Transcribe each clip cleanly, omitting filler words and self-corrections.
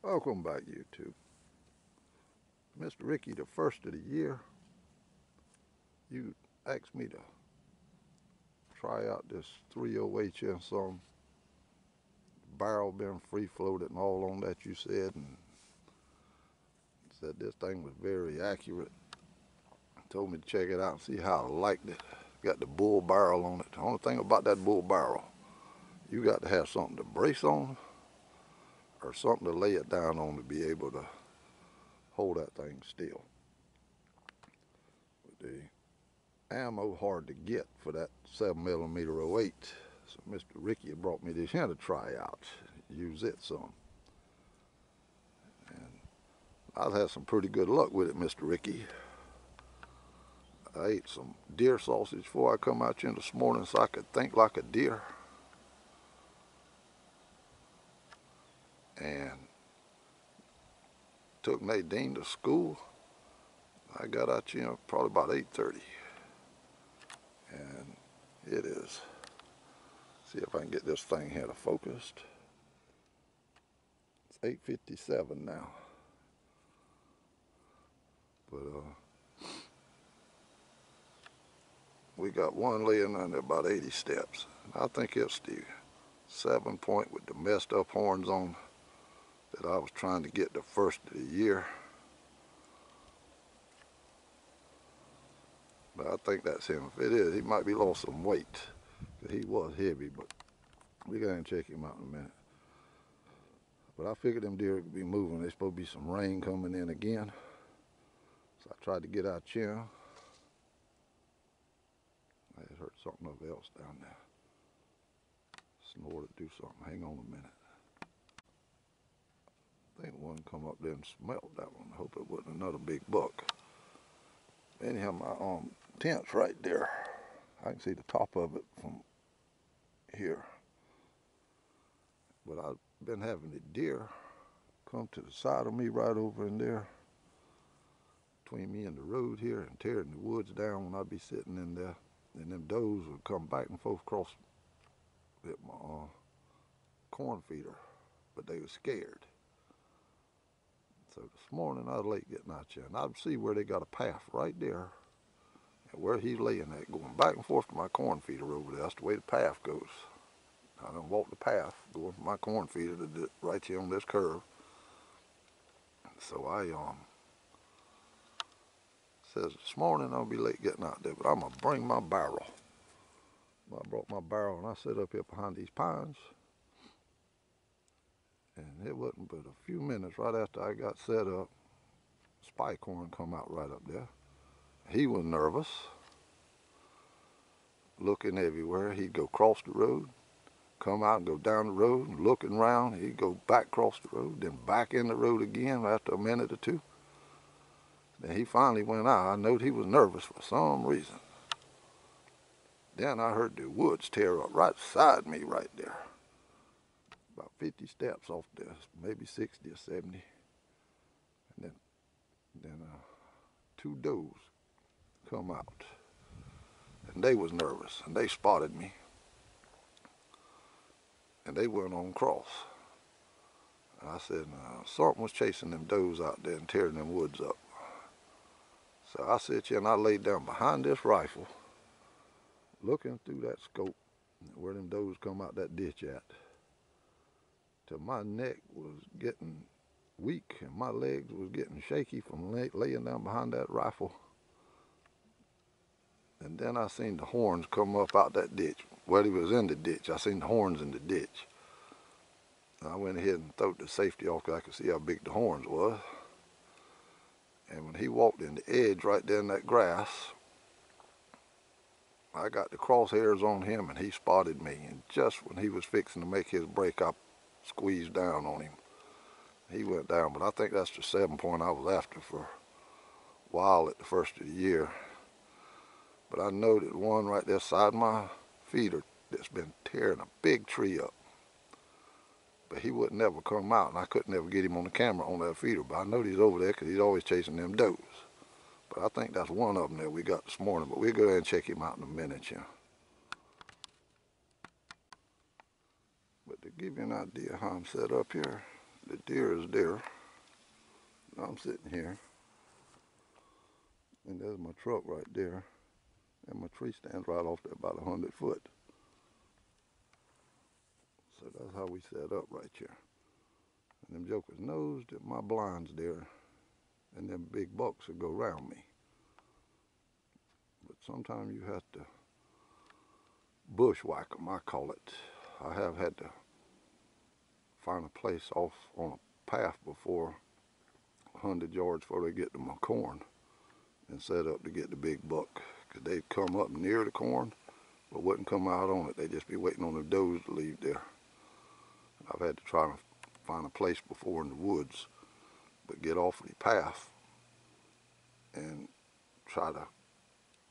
Welcome back, YouTube. Mr. Ricky, the first of the year, you asked me to try out this 308 and some barrel been free floated and all on that, you said, and said this thing was very accurate. Told me to check it out and see how I liked it. Got the bull barrel on it. The only thing about that bull barrel, you got to have something to brace on or something to lay it down on to be able to hold that thing still. But the ammo hard to get for that 7mm 08. So Mr. Ricky brought me this here to try out. Use it some. And I've had some pretty good luck with it, Mr. Ricky. I ate some deer sausage before I come out here this morning so I could think like a deer. And took Nadine to school. I got out here probably about 8:30. And it is, see if I can get this thing here to focused. It's 8:57 now. But we got one laying under about 80 steps. I think it's the 7-point with the messed up horns on that I was trying to get the first of the year. But I think that's him. If it is, he might be lost some weight. He was heavy, but we gotta check him out in a minute. But I figured them deer could be moving. There's supposed to be some rain coming in again. So I tried to get out here. I had heard something else down there. Snore to do something. Hang on a minute. I think one come up there and smelled that one. I hope it wasn't another big buck. Anyhow, my tent's right there. I can see the top of it from here. But I've been having the deer come to the side of me right over in there, between me and the road here, and tearing the woods down when I'd be sitting in there. And them does would come back and forth across at my corn feeder, but they were scared. So this morning I was late getting out here, and I'd see where they got a path right there, and where he's laying at, going back and forth to my corn feeder over there. That's the way the path goes. I done walked the path going from my corn feeder to right here on this curve. So I says this morning I'll be late getting out there, but I'm gonna bring my barrel. I brought my barrel and I set up here behind these pines. And it wasn't but a few minutes right after I got set up, spike horn come out right up there. He was nervous, looking everywhere. He'd go across the road, come out and go down the road, looking around. He'd go back across the road, then back in the road again after a minute or two. Then he finally went out. I knowed he was nervous for some reason. Then I heard the woods tear up right beside me right there. About 50 steps off there, maybe 60 or 70. And then two does come out. And they was nervous, and they spotted me. And they went on across. And I said, something was chasing them does out there and tearing them woods up. So I sit here and I laid down behind this rifle, looking through that scope where them does come out that ditch at, till my neck was getting weak and my legs was getting shaky from laying down behind that rifle. And then I seen the horns come up out that ditch. Well, he was in the ditch. I seen the horns in the ditch. And I went ahead and threw the safety off because I could see how big the horns was. And when he walked in the edge right there in that grass, I got the crosshairs on him and he spotted me. And just when he was fixing to make his break, I squeezed down on him. He went down, but I think that's the 7-point I was after for a while at the first of the year. But I know that one right there side my feeder that's been tearing a big tree up. But he wouldn't never come out, and I couldn't never get him on the camera on that feeder. But I know he's over there because he's always chasing them does. But I think that's one of them that we got this morning. But we'll go ahead and check him out in a minute, yeah. But to give you an idea how I'm set up here, the deer is there. Now I'm sitting here, and there's my truck right there, and my tree stands right off there about 100 foot. So that's how we set up right here. And them jokers knows that my blind's there, and them big bucks will go around me. But sometimes you have to bushwhack them, I call it. I have had to find a place off on a path before 100 yards before they get to my corn and set up to get the big buck. Because they'd come up near the corn but wouldn't come out on it. They'd just be waiting on the does to leave there. I've had to try to find a place before in the woods, but get off the path and try to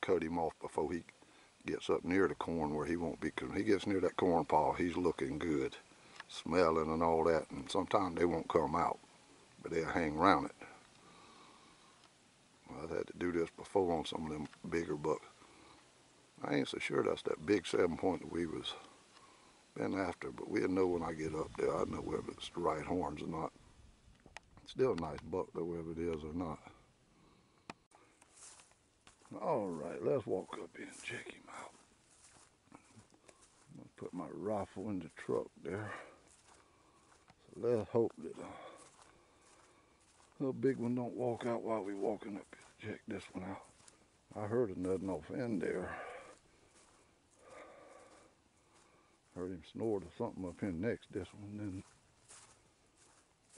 cut him off before he gets up near the corn where he won't be. Because when he gets near that corn pile, he's looking good, smelling and all that, and sometimes they won't come out, but they'll hang around it. I've had to do this before on some of them bigger bucks. I ain't so sure that's that big 7-point that we was been after, but we'll know when I get up there. I know whether it's the right horns or not. Still a nice buck though, whether it is or not. All right, let's walk up here and check him out. I'm gonna put my rifle in the truck there. So let's hope that a big one don't walk out while we walking up here to check this one out. I heard another off in there. Heard him snore to something up in next this one. Then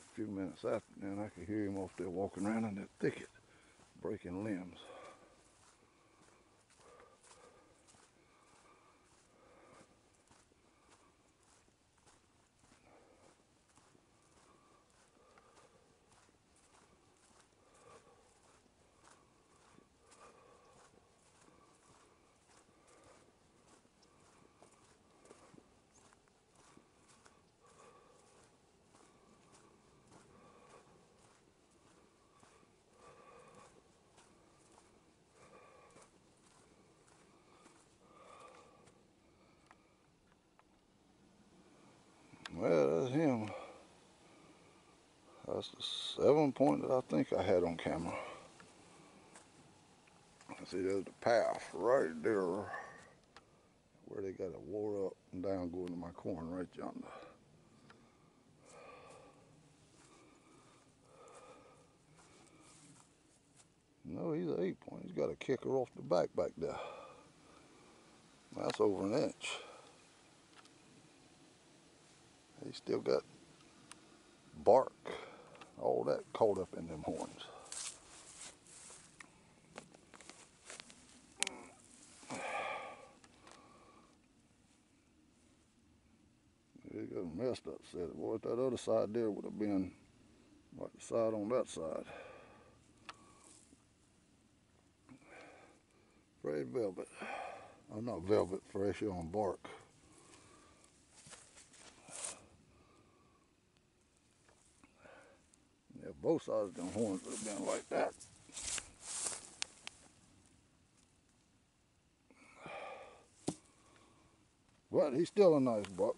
a few minutes after then, I could hear him off there walking around in that thicket, breaking limbs. Well, that's him. That's the 7-point that I think I had on camera. See, there's the path right there where they got a wore up and down going to my corn right yonder. No, he's an 8-point. He's got a kicker off the back there. That's over an inch. He still got bark, all that caught up in them horns. He got a messed up set. Boy, that other side there would have been like the side on that side. Red velvet. I'm not velvet, fresh on bark. Yeah, both sides of them horns would have been like that. But he's still a nice buck.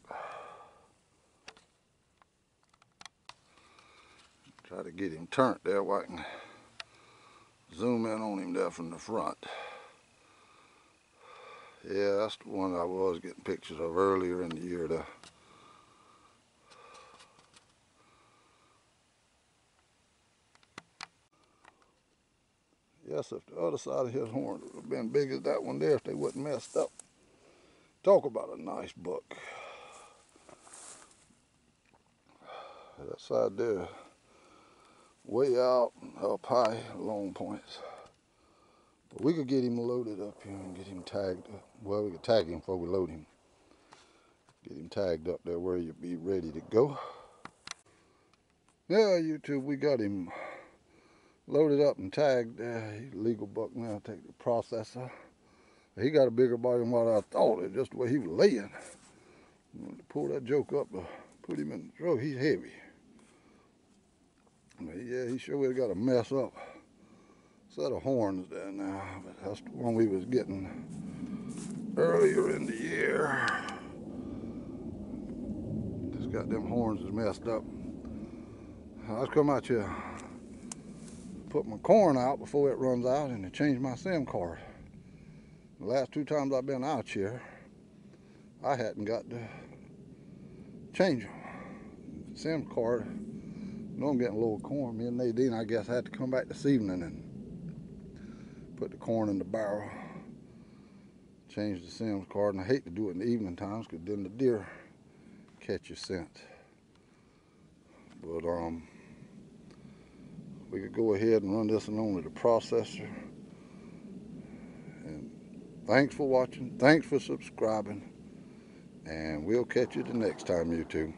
Try to get him turned there where I can zoom in on him there from the front. Yeah, that's the one I was getting pictures of earlier in the year there. Yes, if the other side of his horn would have been big as that one there, if they wasn't messed up. Talk about a nice buck. That side there, way out, up high, long points. But we could get him loaded up here and get him tagged up. Well, we could tag him before we load him. Get him tagged up there where you'll be ready to go. Yeah, YouTube, we got him loaded up and tagged. He's a legal buck now. Take the processor. He got a bigger body than what I thought. It's just the way he was laying. To pull that joke up, put him in the truck. He's heavy. But yeah, he sure would have got a mess up set of horns there now. But that's the one we was getting earlier in the year. Just got them horns messed up. I was come out here, put my corn out before it runs out, and to change my SIM card. The last 2 times I've been out here, I hadn't got to change them. SIM card, I know I'm getting a little corn. Me and Nadine, I guess, I had to come back this evening and put the corn in the barrel, change the SIM card, and I hate to do it in the evening times because then the deer catch your scent. But we could go ahead and run this along to the processor. And thanks for watching, thanks for subscribing, and we'll catch you the next time, YouTube.